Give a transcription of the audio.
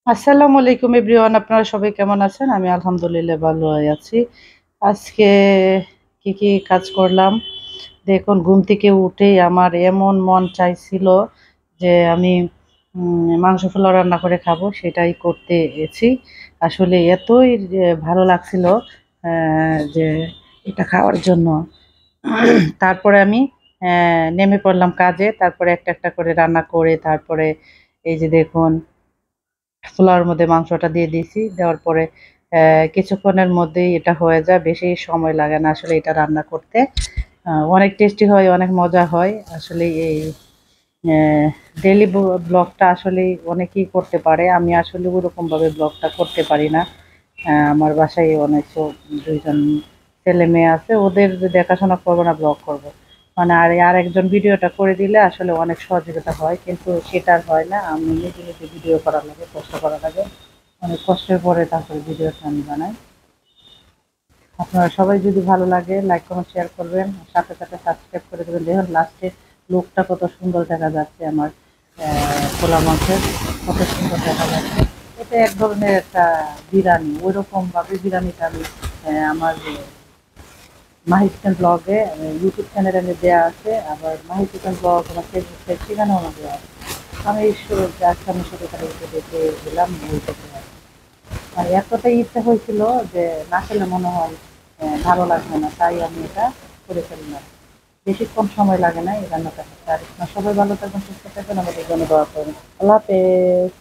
আসসালামু আলাইকুম এভরিওয়ান, আপনারা সবাই কেমন আছেন? আমি আলহামদুলিল্লাহ ভালোই আছি। আজকে কি কি কাজ করলাম দেখুন। ঘুম থেকে উঠেই আমার এমন মন চাইছিল যে আমি মাংস পোলাও রান্না করে খাবো, সেটাই করতেছি। আসলে এতই ভালো লাগছিল যে এটা খাওয়ার জন্য। তারপরে আমি নেমে পড়লাম কাজে। তারপরে একটা একটা করে রান্না করে তারপরে এই যে দেখুন পোলাওর মধ্যে মাংসটা দিয়ে দিয়েছি। দেওয়ার পরে কিছুক্ষণের মধ্যেই এটা হয়ে যায়, বেশি সময় লাগে না আসলে এটা রান্না করতে। অনেক টেস্টি হয়, অনেক মজা হয়। আসলে এই ডেইলি ব্লগটা আসলেই অনেকেই করতে পারে। আমি আসলে ওরকমভাবে ব্লগটা করতে পারি না। আমার বাসায় অনেক ২ জন ছেলে-মেয়ে আছে। ওদের দেখাশোনা করব না ব্লগ করব। মানে আরেকজন ভিডিওটা করে দিলে আসলে অনেক সহযোগিতা হয়। কিন্তু সেটা আর হয় না। আমি নিজে, নিজে ভিডিও করা লাগে, কষ্ট করা লাগে। অনেক কষ্টের পরে তারপরে ভিডিওটা আমি বানাই। আপনারা সবাই যদি ভালো লাগে লাইক, কমেন্ট, শেয়ার করবেন। সাথে, সাথে সাবস্ক্রাইব করে দেবেন। দেখুন লাস্টে লুকটা কত সুন্দর দেখা যাচ্ছে আমার পোলা মাংসের। কত সুন্দর দেখা যাচ্ছে। এটা এক ধরনের একটা বিরিয়ানি। ওইরকমভাবে বিরিয়ানিটা আমি আমার মাহি চিকেন ব্লগে ইউটিউব চ্যানেলে দেওয়া আছে। আবার মাহি চিকেন ব্লগ আমার ফেসবুক পেজ, সেখানেও আমার দেওয়া আছে। আমি আজকে আমি শুধু এখানে দেখে দিলাম বলতেছি। আর এতটাই ইচ্ছা হয়েছিল যে না খেলে মনে হয় ভালো লাগবে না, তাই আমি এটা করে ফেললাম। বেশিক্ষণ সময় লাগে না এই রান্নাটা করতে। আর আপনারা সবাই ভালো থাকবেন, সুস্থ থাকবেন, আমাদের জন্য দোয়া করবেন। আল্লাহ হাফেজ।